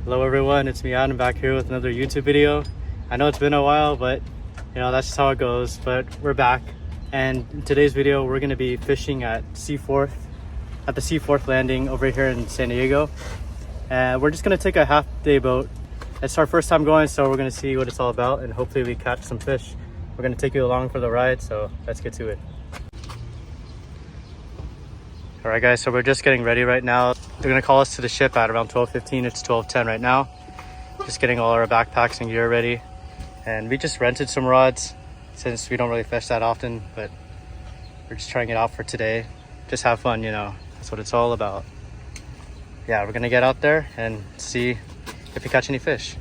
Hello everyone, it's me Adam back here with another YouTube video. I know it's been a while, but you know, that's just how it goes, but we're back. And in today's video, we're gonna be fishing at Seaforth, at the Seaforth landing over here in San Diego. And we're just gonna take a half day boat. It's our first time going, so we're gonna see what it's all about and hopefully we catch some fish. We're gonna take you along for the ride, so let's get to it. All right guys, so we're just getting ready right now. They're gonna call us to the ship at around 12:15. It's 12:10 right now. Just getting all our backpacks and gear ready. And we just rented some rods since we don't really fish that often, but we're just trying it out for today. Just have fun, you know, that's what it's all about. Yeah, we're gonna get out there and see if we catch any fish.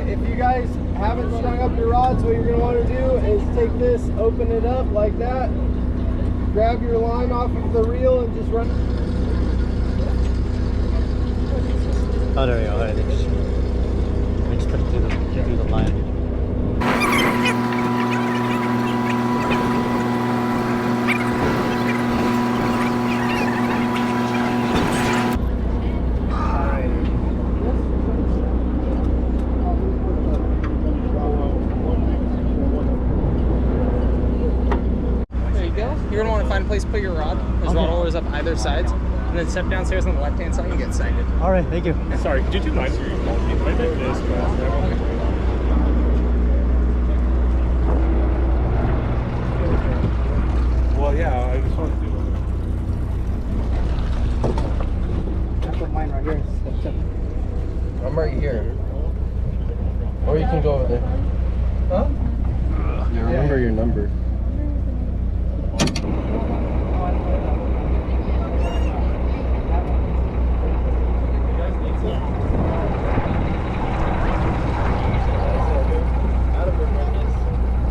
If you guys haven't strung up your rods, what you're going to want to do is take this, open it up like that, grab your line off of the reel and just run. Oh, there we go. All right, we just put it through the line. You're going to want to find a place to put your rod. There's rod holders up either sides. And then step downstairs on the left-hand side and get sighted. All right, thank you. Sorry, could you do mine? I did this, well, yeah, I just want to do it. I put mine right here. I'm right here. Or you can go over there. Huh? Yeah, remember your number.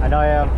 I know I am.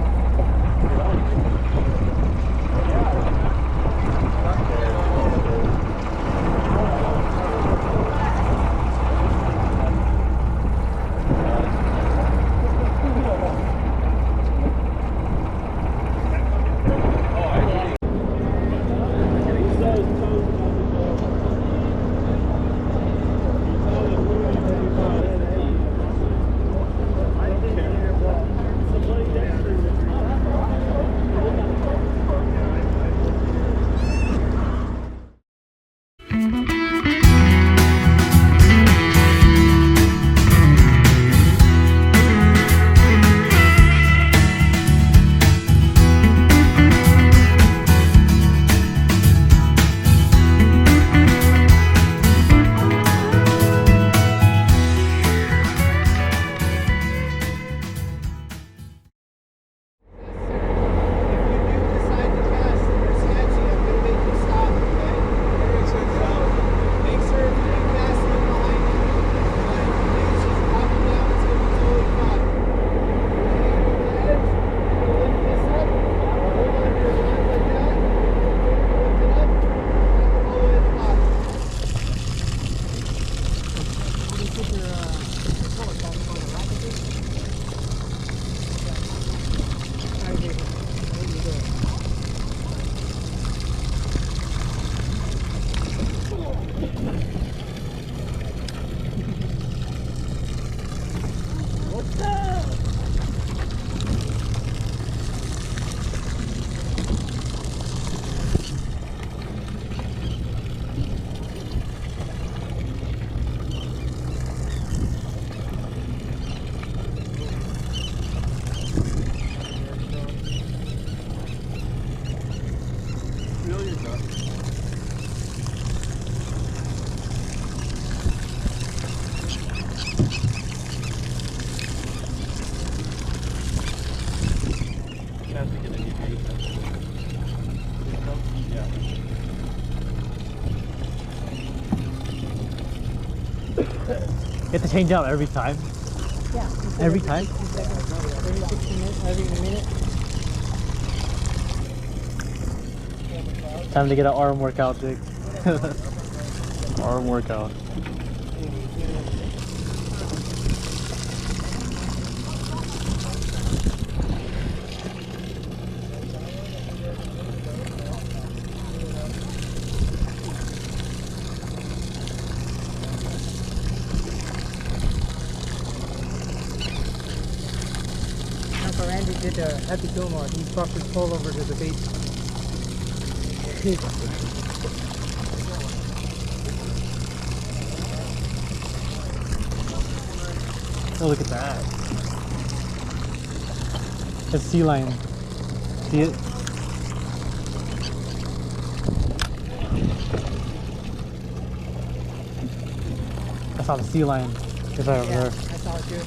You have to change out every time. Yeah. Every time? 60 seconds, every 60 minutes, every minute. Time to get an arm workout, Dick. Arm workout. Uncle Randy did a Happy Gilmore. He brought his pole over to the beach. Oh, look at that. A sea lion. See it? I saw the sea lion. It's right over Yeah, there. I saw it too.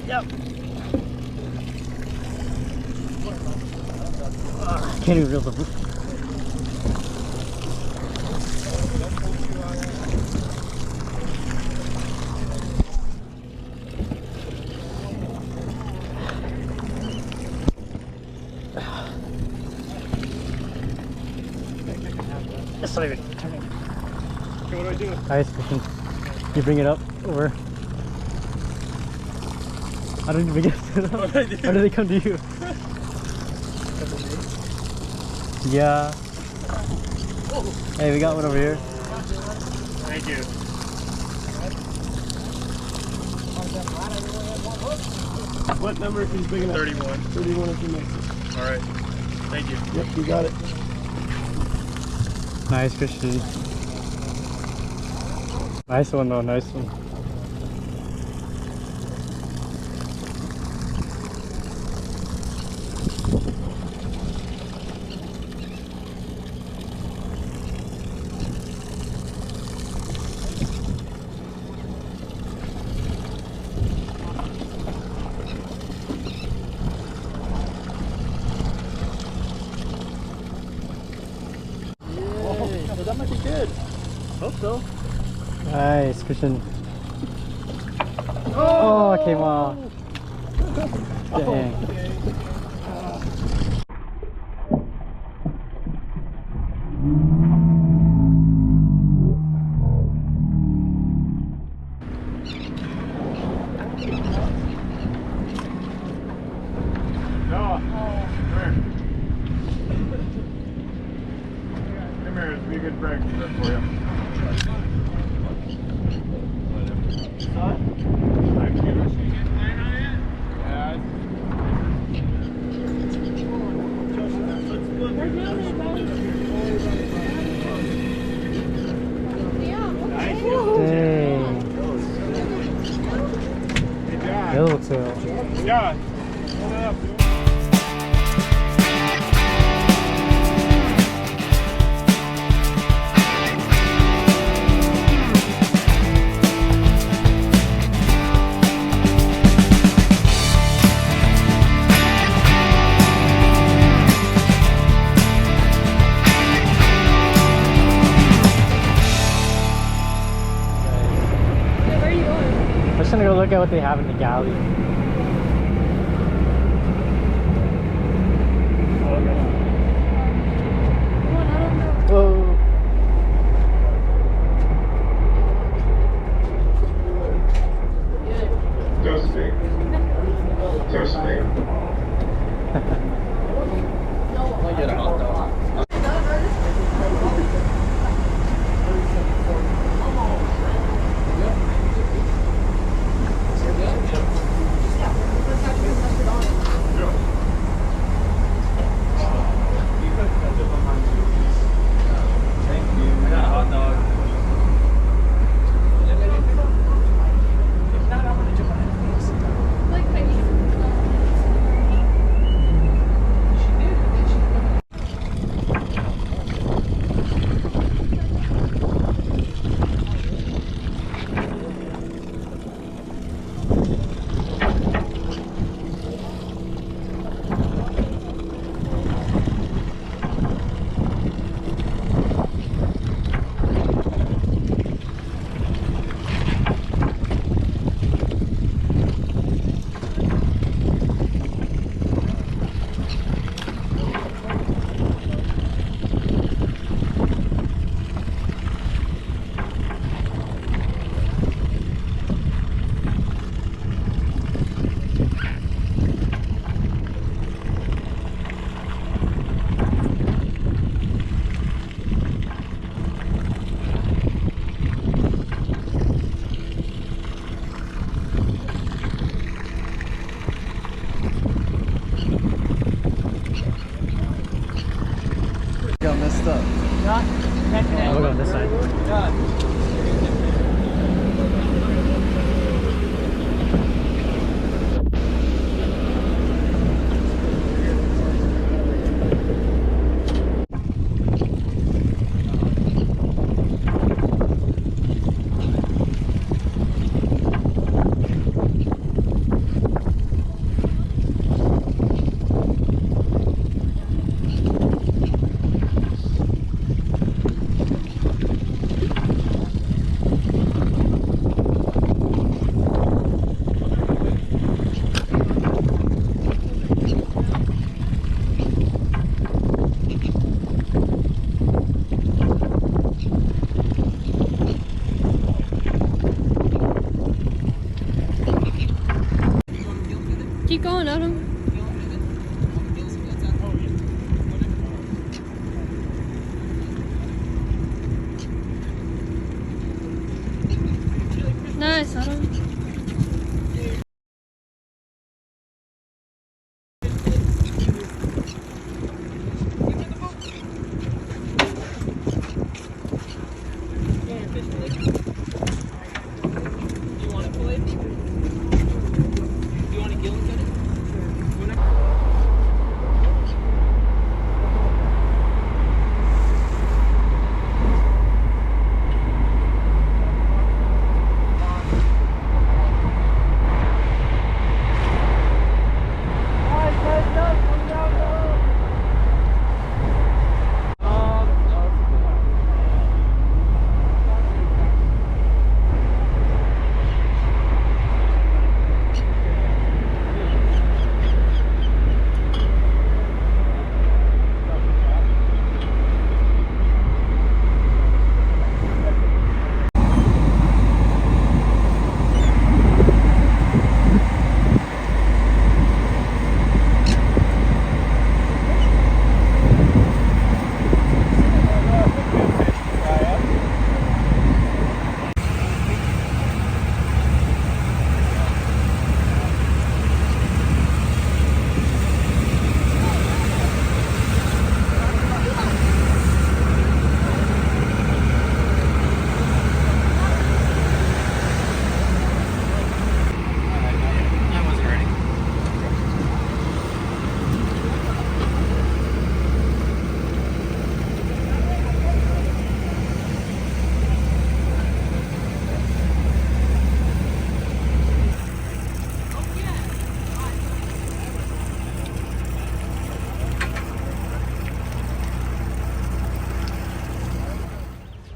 Yep. I can't even reel the roof. It's not even turning. Okay, what do I do? Nice, Christian. You bring it up over. I don't even get it up. How do they come to you? Yeah. Hey, we got one over here. Thank you. What number is big enough? 31. 31 if you make it. All right. Thank you. Yep, you got it. Nice, Christian. Nice one though, nice one. So that might be good. Hope so. Nice, Christian. Oh, it came off. Dang. No. Come here. Come here. It's be a good practice run for you. Thank you. Yeah. Nice. Dang. Good job. Yellowtail. Yeah. Hold it up, dude. look at what they have in the galley. Whoa. I'll get a hot dog. Got messed up. I'll go on this side. Keep going, Adam. Nice, Adam.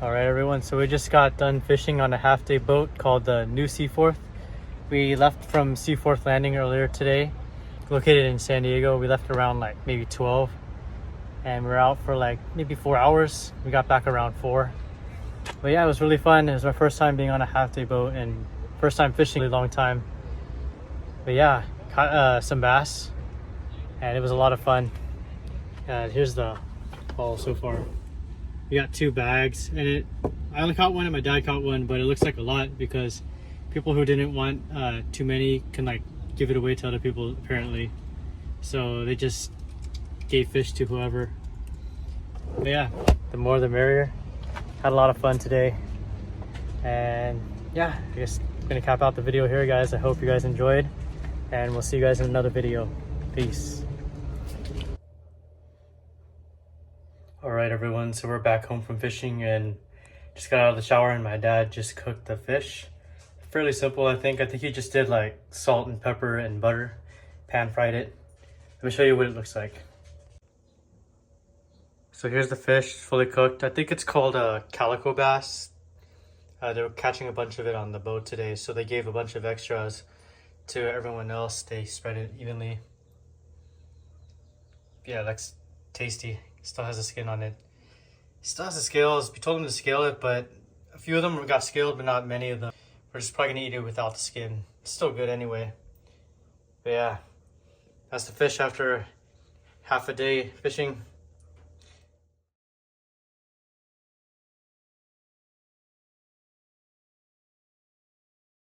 Alright everyone, so we just got done fishing on a half-day boat called the New Seaforth. We left from Seaforth landing earlier today, located in San Diego. We left around like maybe 12 and we were out for like maybe 4 hours. We got back around 4. But yeah, it was really fun. It was my first time being on a half day boat and first time fishing in a long time. But yeah, caught some bass and it was a lot of fun. Here's the haul so far. We got 2 bags and I only caught one and my dad caught one, but it looks like a lot because people who didn't want too many can like give it away to other people apparently. So they just gave fish to whoever. But yeah, the more the merrier. Had a lot of fun today. And yeah, I guess I'm gonna cap out the video here, guys. I hope you guys enjoyed and we'll see you guys in another video. Peace. All right, everyone, so we're back home from fishing and just got out of the shower and my dad just cooked the fish. Fairly simple, I think. He just did like salt and pepper and butter, pan fried it. Let me show you what it looks like. So here's the fish, fully cooked. I think it's called calico bass. They were catching a bunch of it on the boat today, so they gave a bunch of extras to everyone else. They spread it evenly. Yeah, it looks tasty. Still has the skin on it. Still has the scales. We told them to scale it, but a few of them got scaled, but not many of them. We're just probably gonna eat it without the skin. It's still good anyway. But yeah, that's the fish after half a day fishing.